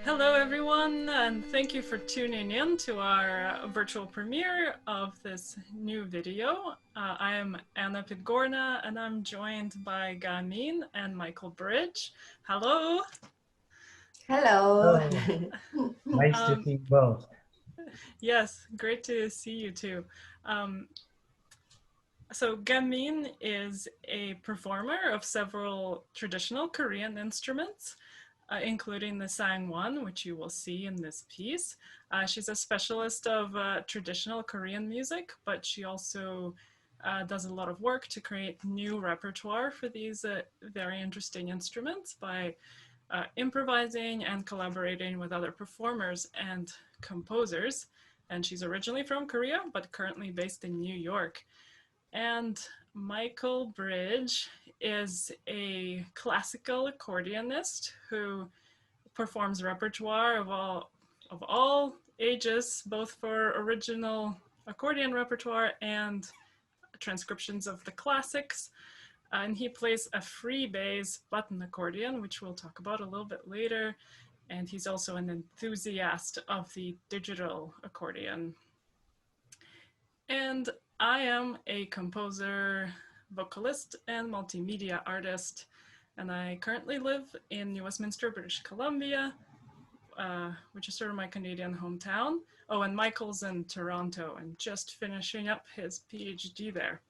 Hello everyone, and thank you for tuning in to our virtual premiere of this new video. I am Anna Pidgorna and I'm joined by Gamin and Michael Bridge. Hello. Hello. Oh, nice to see you both. Yes, great to see you too. Um, so Gamin is a performer of several traditional Korean instruments, including the sangwon, which you will see in this piece. She's a specialist of traditional Korean music, but she also does a lot of work to create new repertoire for these very interesting instruments by improvising and collaborating with other performers and composers. And she's originally from Korea, but currently based in New York. And Michael Bridge is a classical accordionist who performs repertoire of all ages, both for original accordion repertoire and transcriptions of the classics. And he plays a free bass button accordion, which we'll talk about a little bit later. And he's also an enthusiast of the digital accordion. And I am a composer, vocalist, and multimedia artist, and I currently live in New Westminster, British Columbia, which is sort of my Canadian hometown. Oh, and Michael's in Toronto and just finishing up his PhD there.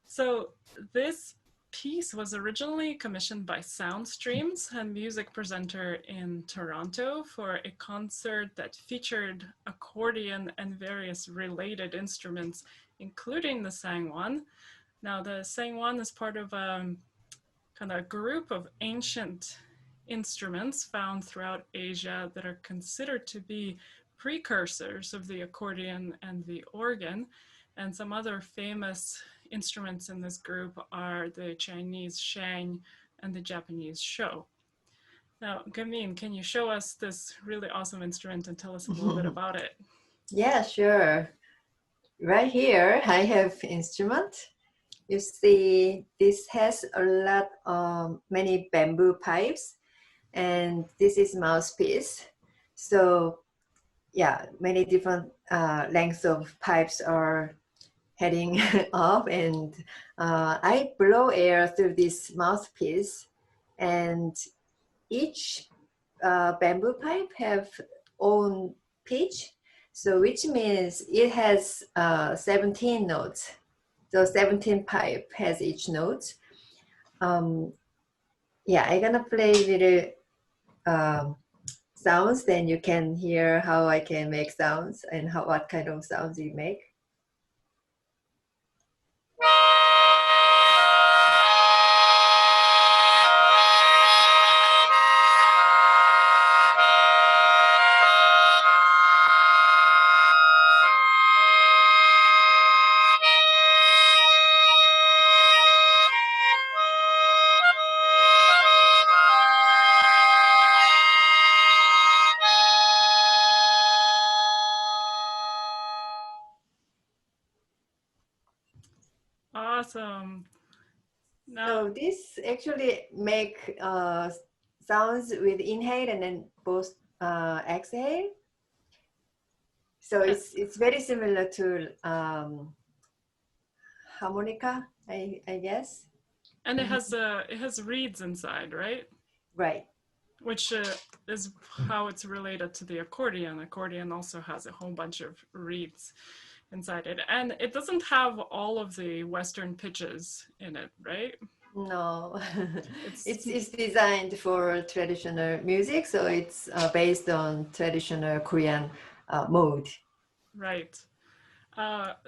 So this piece was originally commissioned by Soundstreams, a music presenter in Toronto, for a concert that featured accordion and various related instruments, including the sangwon. Now, the sangwon is part of a kind of group of ancient instruments found throughout Asia that are considered to be precursors of the accordion and the organ. And some other famous instruments in this group are the Chinese sheng and the Japanese sho. Now, Gamin, can you show us this really awesome instrument and tell us a little bit about it? Yeah, sure. Right here, I have instrument. You see, this has a lot of many bamboo pipes, and this is mouthpiece. So, yeah, many different lengths of pipes are heading off, and I blow air through this mouthpiece, and each bamboo pipe have own pitch, so which means it has 17 notes. So 17 pipe has each note. Yeah, I'm gonna play little sounds, then you can hear how I can make sounds and what kind of sounds you make. Awesome. Now, so this actually make sounds with inhale and then both exhale. So it's very similar to harmonica, I guess. and it has reeds inside, right? Right. Which is how it's related to the accordion. Accordion also has a whole bunch of reeds inside it, and it doesn't have all of the Western pitches in it, right? No, it's designed for traditional music, so it's based on traditional Korean mode. Right.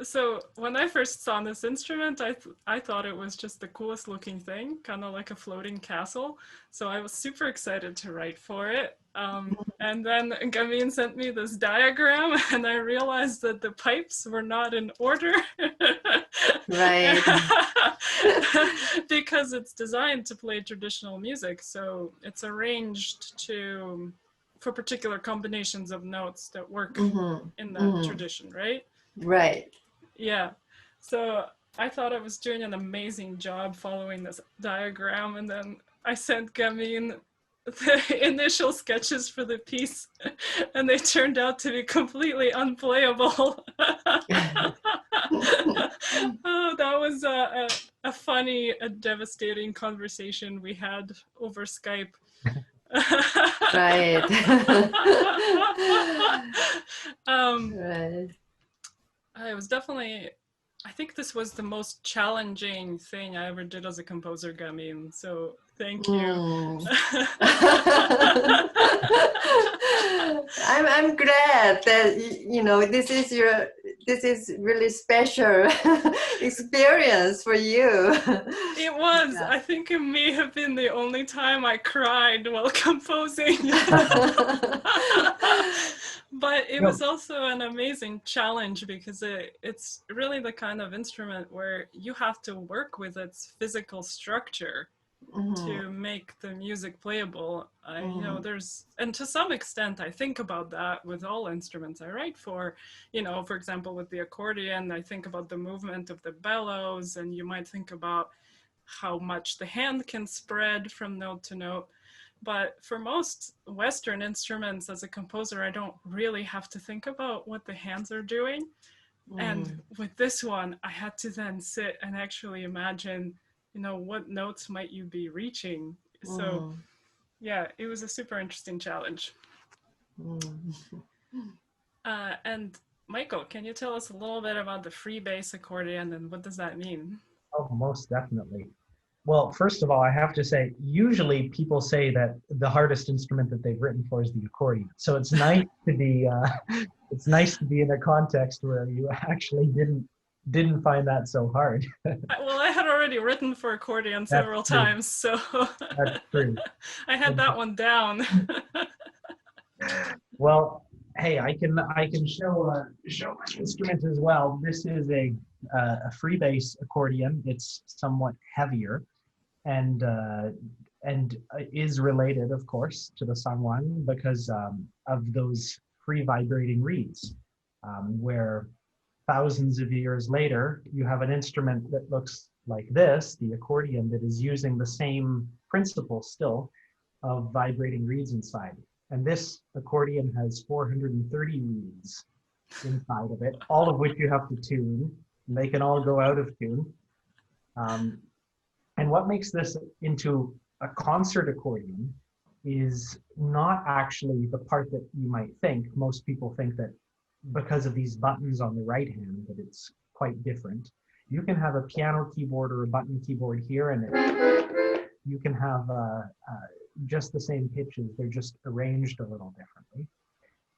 So when I first saw this instrument, I thought it was just the coolest looking thing, kind of like a floating castle. So I was super excited to write for it. And then Gamin sent me this diagram, and I realized that the pipes were not in order. Right. Because it's designed to play traditional music, so it's arranged for particular combinations of notes that work in that tradition, right? Right. Yeah. So I thought I was doing an amazing job following this diagram, and then I sent Gamin the initial sketches for the piece, and they turned out to be completely unplayable. Oh, that was a funny, a devastating conversation we had over Skype. Right. Right. It was definitely, I think this was the most challenging thing I ever did as a composer, Gamin. So thank you. I'm glad that this is really special experience for you. It was. Yeah. I think it may have been the only time I cried while composing. But it was also an amazing challenge because it's really the kind of instrument where you have to work with its physical structure to make the music playable. You know, and to some extent I think about that with all instruments I write for. You know, for example, with the accordion, I think about the movement of the bellows, and you might think about how much the hand can spread from note to note. But for most Western instruments, as a composer, I don't really have to think about what the hands are doing. And with this one, I had to then sit and actually imagine, you know, what notes might you be reaching? So yeah, it was a super interesting challenge. And Michael, can you tell us a little bit about the free bass accordion and what does that mean? Oh, most definitely. Well, first of all, I have to say, usually people say that the hardest instrument that they've written for is the accordion. So it's nice to be, it's nice to be in a context where you actually didn't find that so hard. Well, I had already written for accordion several times, so that's true. I had that one down. Well, hey, I can show my instrument as well. This is a free bass accordion. It's somewhat heavier, and is related, of course, to the sangwang because of those free vibrating reeds, where thousands of years later you have an instrument that looks like this, the accordion, that is using the same principle still of vibrating reeds inside. And this accordion has 430 reeds inside of it, all of which you have to tune. And they can all go out of tune. And what makes this into a concert accordion is not actually the part that you might think. Most people think that because of these buttons on the right hand, that it's quite different. You can have a piano keyboard or a button keyboard here, and you can have just the same pitches. They're just arranged a little differently.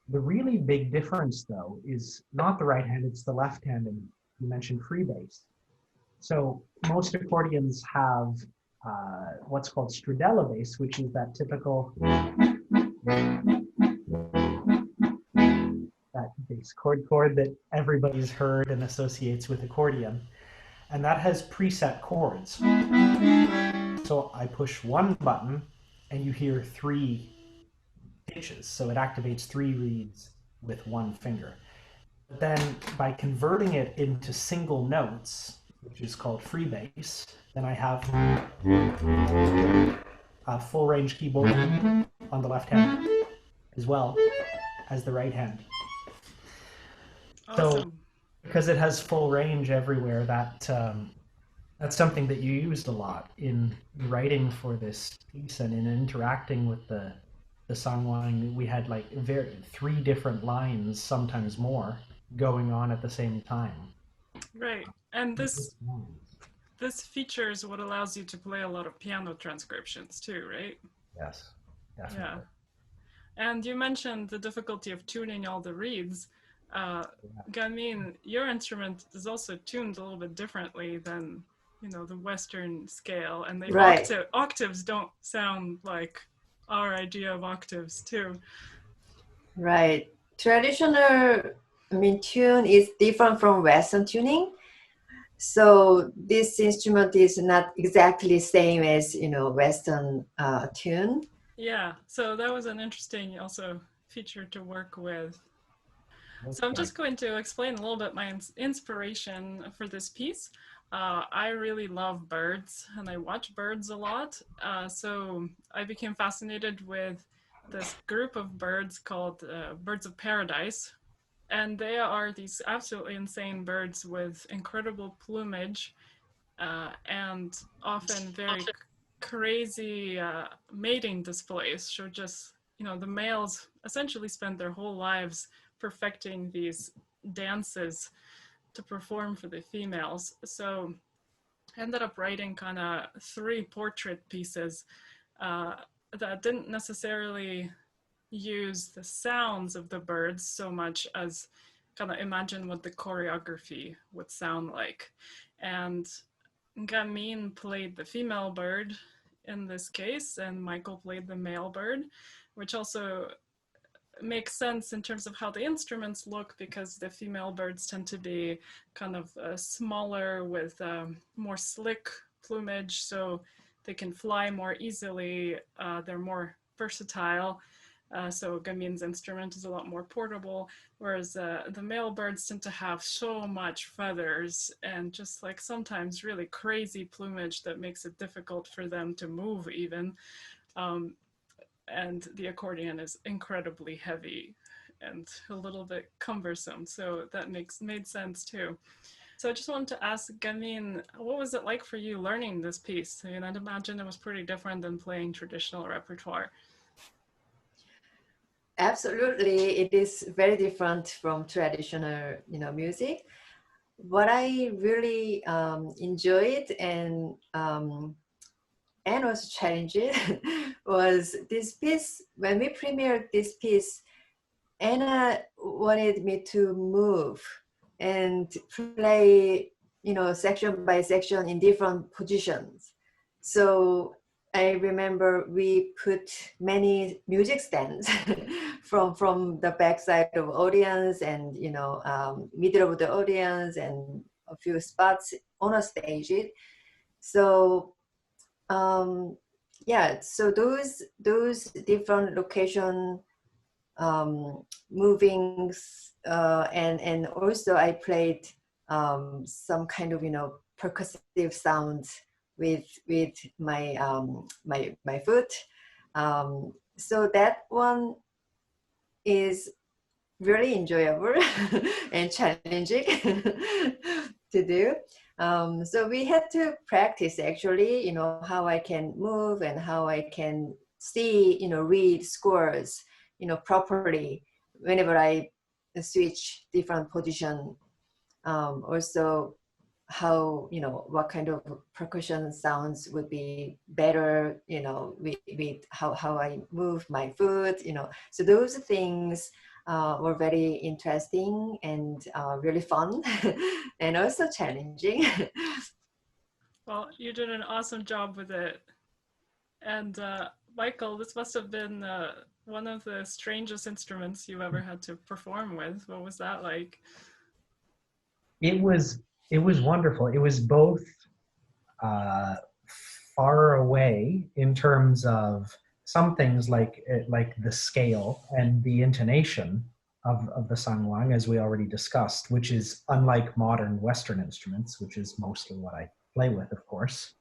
The really big difference, though, is not the right hand, it's the left hand, and you mentioned free bass. So most accordions have what's called stradella bass, which is that typical that bass chord that everybody's heard and associates with accordion. And that has preset chords. So I push one button and you hear 3 pitches. So it activates 3 reeds with one finger. But then by converting it into single notes, which is called free bass, then I have a full range keyboard on the left hand as well as the right hand. Awesome. So because it has full range everywhere, that's something that you used a lot in writing for this piece and in interacting with the sangwang. We had like 3 different lines, sometimes more, going on at the same time. Right, and this features what allows you to play a lot of piano transcriptions too, right? Yes, definitely. Yeah. And you mentioned the difficulty of tuning all the reeds. Gamin, your instrument is also tuned a little bit differently than, you know, the Western scale, and the octaves don't sound like our idea of octaves too. Right. Traditional, tune is different from Western tuning. So this instrument is not exactly same as, Western tune. Yeah, so that was an interesting also feature to work with. So I'm just going to explain a little bit my inspiration for this piece. I really love birds and I watch birds a lot. So I became fascinated with this group of birds called Birds-of-Paradise. And they are these absolutely insane birds with incredible plumage and often very crazy mating displays. So just, the males essentially spend their whole lives perfecting these dances to perform for the females. So I ended up writing kind of three portrait pieces uh, that didn't necessarily use the sounds of the birds so much as kind of imagine what the choreography would sound like. And Gamin played the female bird in this case, and Michael played the male bird, which also makes sense in terms of how the instruments look because the female birds tend to be kind of smaller with more slick plumage, so they can fly more easily. They're more versatile. So Gamin's instrument is a lot more portable, whereas the male birds tend to have so much feathers and just like sometimes really crazy plumage that makes it difficult for them to move even. Um, and the accordion is incredibly heavy and a little bit cumbersome, so that made sense too. So I just wanted to ask Gamin, what was it like for you learning this piece? I mean, I'd imagine it was pretty different than playing traditional repertoire. Absolutely, it is very different from traditional, music. What I really enjoyed and was challenging was this piece. When we premiered this piece, Anna wanted me to move and play, section by section in different positions. So I remember we put many music stands from the backside of audience and middle of the audience and a few spots on a stage. So yeah, so those different location movings and also I played some kind of percussive sounds with my foot. So that one is really enjoyable and challenging to do. So we had to practice actually, how I can move and how I can see, read scores, properly whenever I switch different position. Also how, what kind of percussion sounds would be better, with how I move my foot, so those things were very interesting and really fun and also challenging. Well, you did an awesome job with it. And Michael, this must have been one of the strangest instruments you ever had to perform with. What was that like? It was wonderful. It was both uh, far away in terms of some things like the scale and the intonation of the sangwang, as we already discussed, which is unlike modern Western instruments, which is mostly what I play with, of course.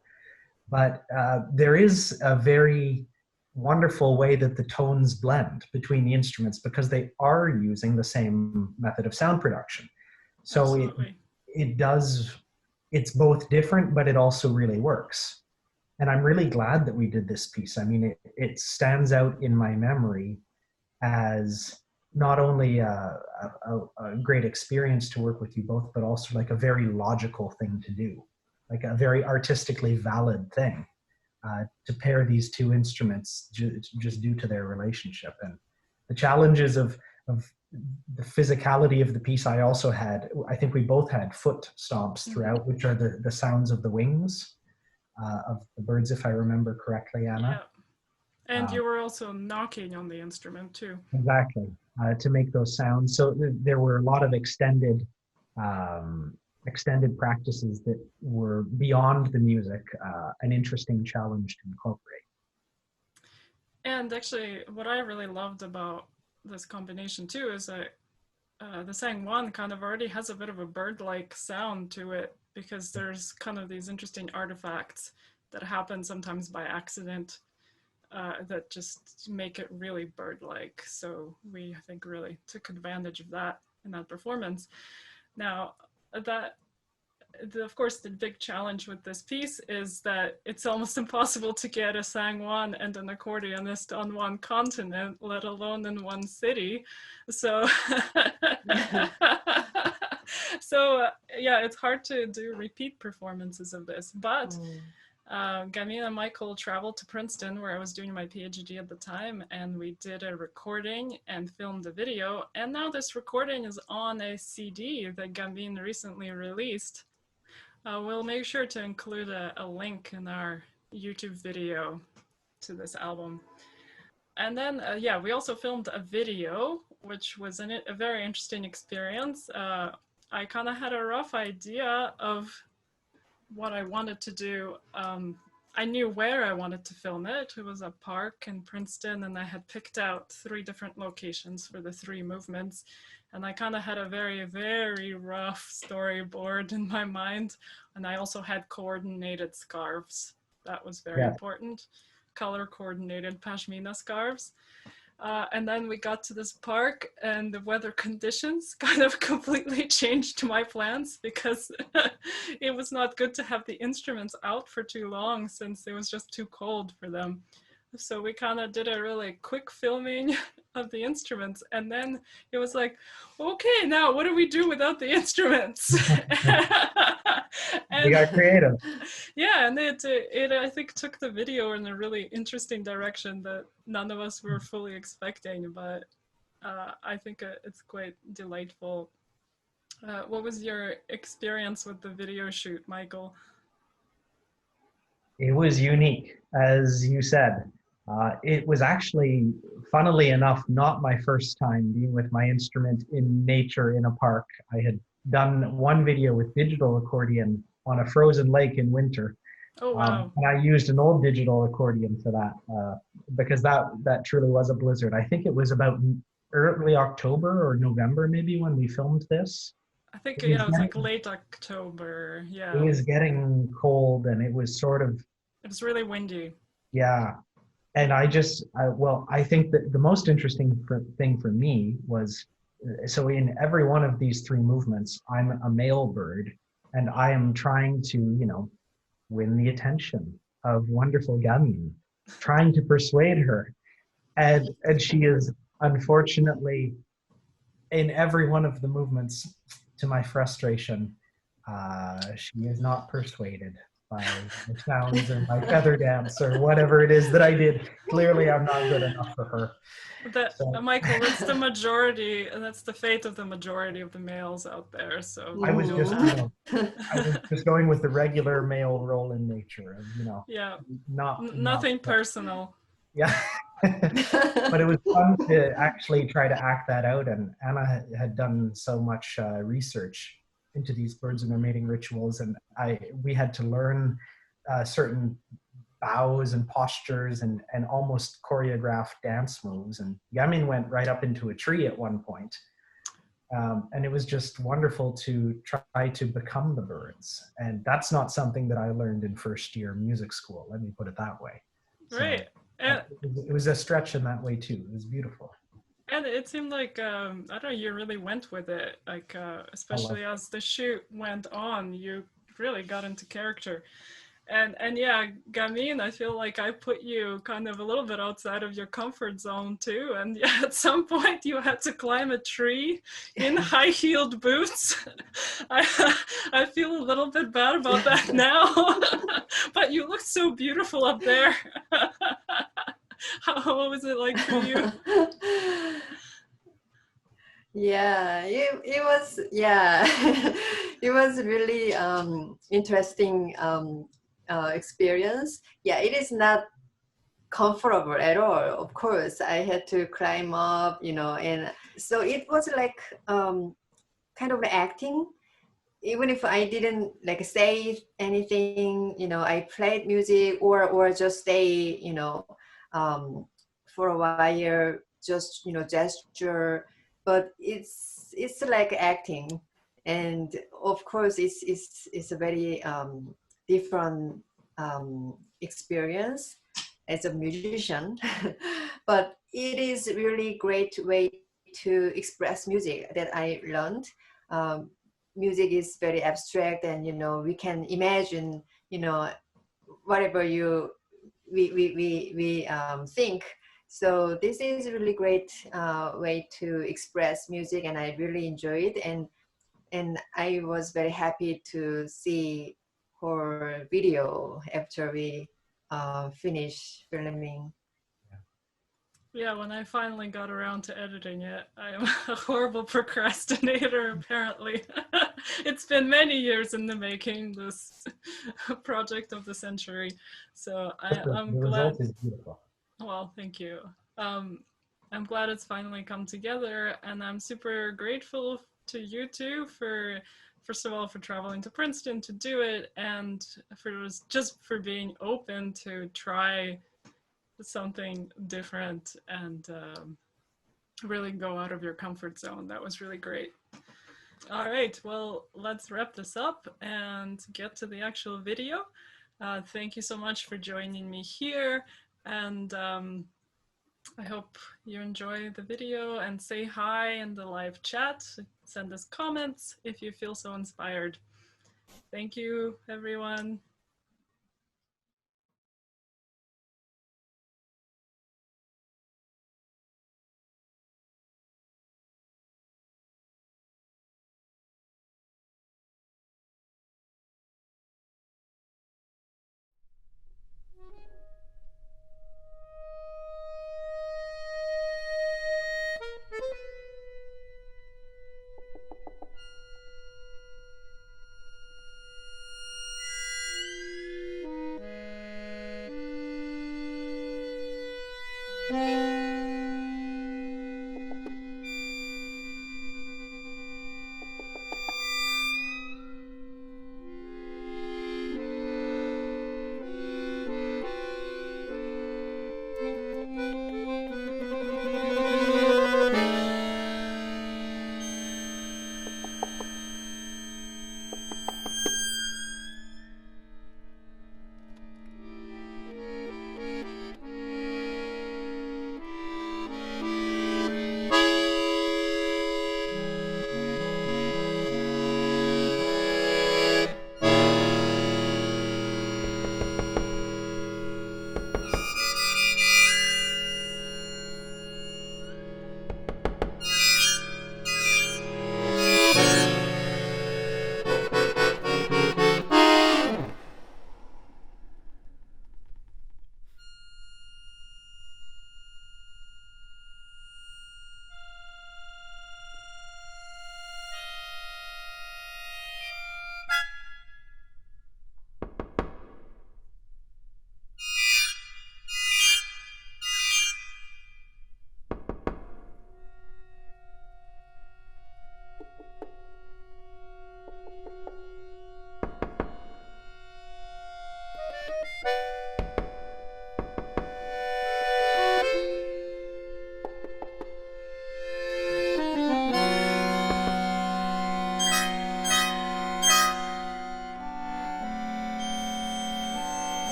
But there is a very wonderful way that the tones blend between the instruments because they are using the same method of sound production. So it's both different, but it also really works. And I'm really glad that we did this piece. I mean, it stands out in my memory as not only a great experience to work with you both, but also like a very logical thing to do, like a very artistically valid thing to pair these two instruments just due to their relationship. And the challenges of the physicality of the piece I also had, I think we both had foot stomps throughout, which are the sounds of the wings of the birds, if I remember correctly, Anna. Yeah. And you were also knocking on the instrument too. Exactly, to make those sounds. So there were a lot of extended practices that were beyond the music, an interesting challenge to incorporate. And actually, what I really loved about this combination too is that the sangwon kind of already has a bit of a bird-like sound to it because there's kind of these interesting artifacts that happen sometimes by accident that just make it really bird-like. So we, I think, really took advantage of that in that performance. Now, of course, the big challenge with this piece is that it's almost impossible to get a sangwon and an accordionist on one continent, let alone in one city. So, yeah, it's hard to do repeat performances of this. But Gamin and Michael traveled to Princeton, where I was doing my PhD at the time, and we did a recording and filmed a video. And now this recording is on a CD that Gamin recently released. We'll make sure to include a link in our YouTube video to this album. And then, yeah, we also filmed a video, which was a very interesting experience. I kind of had a rough idea of what I wanted to do. I knew where I wanted to film it. It was a park in Princeton, and I had picked out 3 different locations for the 3 movements. And I kind of had a very, very rough storyboard in my mind. And I also had coordinated scarves. That was very important. Color coordinated pashmina scarves. And then we got to this park, and the weather conditions kind of completely changed my plans, because it was not good to have the instruments out for too long, since it was just too cold for them. So we kind of did a really quick filming of the instruments, and then it was like, okay, now what do we do without the instruments? We got creative. Yeah, and it I think took the video in a really interesting direction that none of us were fully expecting, but I think it's quite delightful. What was your experience with the video shoot, Michael? It was unique, as you said. It was actually, funnily enough, not my first time being with my instrument in nature in a park. I had done one video with digital accordion on a frozen lake in winter. Oh, wow. And I used an old digital accordion for that, because that truly was a blizzard. I think it was about early October or November maybe when we filmed this. I think it was like late October. Yeah. It was getting cold, and it was sort of... It was really windy. Yeah. And I think that the most interesting thing for me was, so in every one of these 3 movements, I'm a male bird, and I am trying to, win the attention of wonderful Gamin, trying to persuade her. And she is, unfortunately, in every one of the movements, to my frustration, she is not persuaded by the sounds or my feather dance or whatever it is that I did. Clearly, I'm not good enough for her. Michael, that's the majority, and that's the fate of the majority of the males out there. So I was just going with the regular male role in nature, yeah, nothing personal. Yeah. But it was fun to actually try to act that out, and Anna had done so much research into these birds and their mating rituals, and we had to learn certain bows and postures and almost choreographed dance moves. And Gamin went right up into a tree at one point. And it was just wonderful to try to become the birds. And that's not something that I learned in first year music school, let me put it that way. Right. So, it was a stretch in that way too. It was beautiful. And it seemed like, I don't know, you really went with it. Like, especially as the shoot went on, you really got into character. And yeah, Gamin, I feel like I put you kind of a little bit outside of your comfort zone too. And yeah, at some point you had to climb a tree in high-heeled boots. I feel a little bit bad about that now, but you looked so beautiful up there. What was it like for you? Yeah, it was, yeah, it was really interesting experience. Yeah, it is not comfortable at all. Of course, I had to climb up, and so it was like kind of acting. Even if I didn't like say anything, I played music or just stay, for a while, just gesture. But it's like acting. And of course, it's a very different experience as a musician, but it is really great way to express music that I learned. Um, Music is very abstract, and we can imagine whatever we think. So this is a really great way to express music, and I really enjoy it. And I was very happy to see her video after we finish filming. Yeah, when I finally got around to editing it, I'm a horrible procrastinator, apparently. It's been many years in the making, this project of the century. So I'm The glad. result is beautiful. Well, thank you. I'm glad it's finally come together, and I'm super grateful to you two for, first of all, for traveling to Princeton to do it, and for being open to try something different and really go out of your comfort zone. That was really great. All right, well, let's wrap this up and get to the actual video. Thank you so much for joining me here, and I hope you enjoy the video, and say hi in the live chat. Send us comments if you feel so inspired. Thank you, everyone.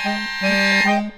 Bye.